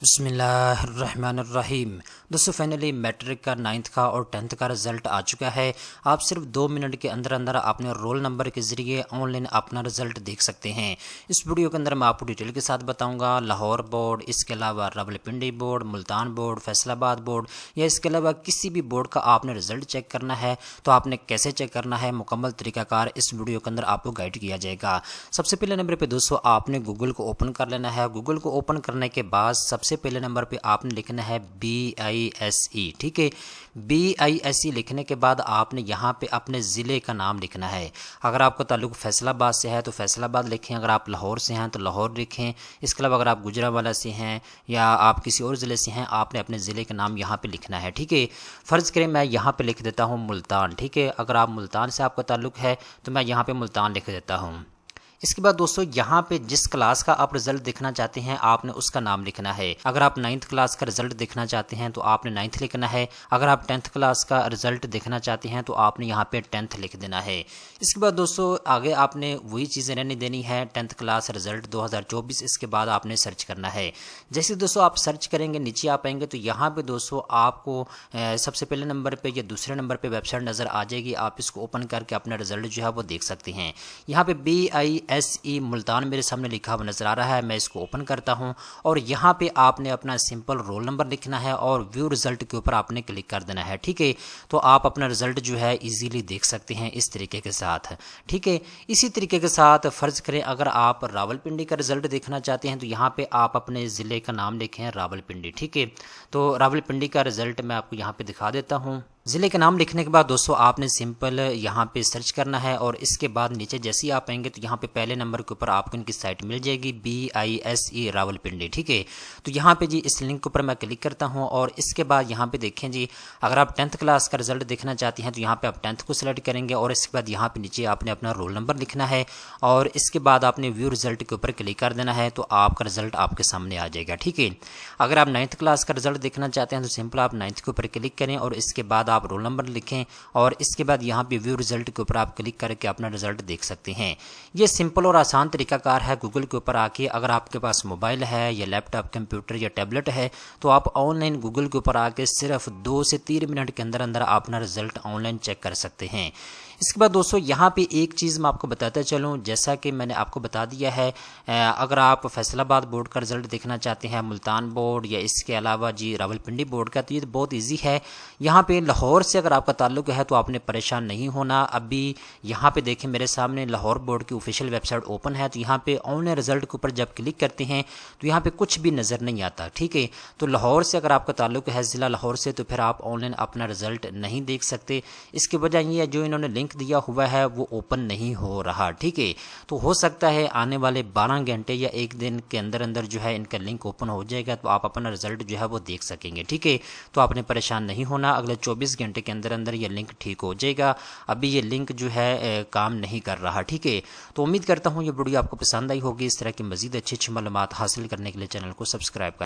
बिस्मिल्लाहिर्रहमानिर्रहीम। दोस्तों finally matric का 9th का और 10th का रिज़ल्ट आ चुका है। आप सिर्फ 2 मिनट के अंदर अंदर अपने रोल नंबर के ज़रिए ऑनलाइन अपना रिज़ल्ट देख सकते हैं। इस वीडियो के अंदर मैं आपको डिटेल के साथ बताऊंगा लाहौर बोर्ड, इसके अलावा Rawalpindi board, Multan board, Faisalabad board या इसके अलावा किसी भी बोर्ड का आपने रिज़ल्ट चेक करना है तो आपने कैसे चेक करना है, मुकम्मल तरीक़ाकार इस वीडियो के अंदर आपको गाइड किया जाएगा। सबसे पहले नंबर पर दोस्तों आपने गूगल को ओपन कर लेना है। गूगल को ओपन करने के बाद सबसे पहले नंबर पे आपने लिखना है BISE। ठीक है, BISE लिखने के बाद आपने यहाँ पे अपने ज़िले का नाम लिखना है। अगर आपका ताल्लुक़ फैसलाबाद से है तो फैसलाबाद लिखें, अगर आप लाहौर से हैं तो लाहौर लिखें। इसके अलावा अगर आप गुजरांवाला से हैं या आप किसी और ज़िले से हैं, आपने अपने ज़िले का नाम यहाँ पे लिखना है। ठीक है, फ़र्ज़ करें मैं यहाँ पे लिख देता हूँ मुल्तान। ठीक है, अगर आप मुल्तान से आपका ताल्लुक़ है तो मैं यहाँ पे मुल्तान लिख देता हूँ। इसके बाद दोस्तों यहाँ पे जिस क्लास का आप रिजल्ट देखना चाहते हैं आपने उसका नाम लिखना है। अगर आप 9th क्लास का रिजल्ट देखना चाहते हैं तो आपने 9th लिखना है। अगर आप 10th क्लास का रिजल्ट देखना चाहते हैं तो आपने यहाँ पे 10th लिख देना है। इसके बाद दोस्तों आगे आपने वही चीज़ें रहने देनी है, 10th क्लास रिजल्ट 2024। इसके बाद आपने सर्च करना है। जैसे दोस्तों आप सर्च करेंगे नीचे आ पाएंगे तो यहाँ पे दोस्तों आपको सबसे पहले नंबर पे या दूसरे नंबर पे वेबसाइट नज़र आ जाएगी। आप इसको ओपन करके अपना रिजल्ट जो है वो देख सकते हैं। यहाँ पे BISE मुल्तान मेरे सामने लिखा हुआ नज़र आ रहा है। मैं इसको ओपन करता हूं और यहाँ पे आपने अपना सिंपल रोल नंबर लिखना है और व्यू रिज़ल्ट के ऊपर आपने क्लिक कर देना है। ठीक है, तो आप अपना रिज़ल्ट जो है इजीली देख सकते हैं इस तरीके के साथ। ठीक है, इसी तरीके के साथ फ़र्ज़ करें अगर आप रावलपिंडी का रिज़ल्ट देखना चाहते हैं तो यहाँ पे आप अपने ज़िले का नाम लिखें रावलपिंडी। ठीक है, तो रावलपिंडी का रिज़ल्ट मैं आपको यहाँ पे दिखा देता हूँ। ज़िले के नाम लिखने के बाद दोस्तों आपने सिंपल यहाँ पे सर्च करना है और इसके बाद नीचे जैसे ही आप आएंगे तो यहाँ पे पहले नंबर के ऊपर आपको इनकी साइट मिल जाएगी BISE रावलपिंडी। ठीक है, तो यहाँ पे जी इस लिंक के ऊपर मैं क्लिक करता हूँ और इसके बाद यहाँ पे देखें जी, अगर आप 10th क्लास का रिजल्ट देखना चाहते हैं तो यहाँ पे आप 10th को सिलेक्ट करेंगे और इसके बाद यहाँ पे नीचे आपने अपना रोल नंबर लिखना है और इसके बाद आपने व्यू रिजल्ट के ऊपर क्लिक कर देना है तो आपका रिजल्ट आपके सामने आ जाएगा। ठीक है, अगर आप 9th क्लास का रिजल्ट देखना चाहते हैं तो सिंपल आप 9th के ऊपर क्लिक करें और इसके बाद आप रोल नंबर लिखें और इसके बाद यहाँ पे व्यू रिजल्ट के ऊपर आप क्लिक करके अपना रिजल्ट देख सकते हैं। ये सिंपल और आसान तरीकाकार है गूगल के ऊपर आके। अगर आपके पास मोबाइल है या लैपटॉप, कंप्यूटर या टैबलेट है तो आप ऑनलाइन गूगल के ऊपर आके सिर्फ 2 से 3 मिनट के अंदर अंदर अपना रिजल्ट ऑनलाइन चेक कर सकते हैं। इसके बाद दोस्तों यहाँ पे एक चीज़ मैं आपको बताता चलूँ, जैसा कि मैंने आपको बता दिया है, अगर आप फैसलाबाद बोर्ड का रिज़ल्ट देखना चाहते हैं, मुल्तान बोर्ड या इसके अलावा जी रावलपिंडी बोर्ड का, तो ये बहुत इजी है। यहाँ पे लाहौर से अगर आपका ताल्लुक़ है तो आपने परेशान नहीं होना। अभी यहाँ पे देखें मेरे सामने लाहौर बोर्ड की ऑफिशियल वेबसाइट ओपन है, तो यहाँ पे ऑनलाइन रिज़ल्ट के ऊपर जब क्लिक करते हैं तो यहाँ पे कुछ भी नज़र नहीं आता। ठीक है, तो लाहौर से अगर आपका ताल्लुक़ है, ज़िला लाहौर से, तो फिर आप ऑनलाइन अपना रिज़ल्ट नहीं देख सकते। इसकी वजह ये है जो इन्होंने लिंक दिया हुआ है वो ओपन नहीं हो रहा। ठीक है, तो हो सकता है आने वाले 12 घंटे या 1 दिन के अंदर अंदर जो है इनका लिंक ओपन हो जाएगा तो आप अपना रिजल्ट जो है वो देख सकेंगे। ठीक है, तो आपने परेशान नहीं होना, अगले 24 घंटे के अंदर अंदर ये लिंक ठीक हो जाएगा। अभी ये लिंक जो है काम नहीं कर रहा। ठीक है, तो उम्मीद करता हूँ ये वीडियो आपको पसंद आई होगी। इस तरह की मज़ीद अच्छी अच्छी मालूमात हासिल करने के लिए चैनल को सब्सक्राइब करें।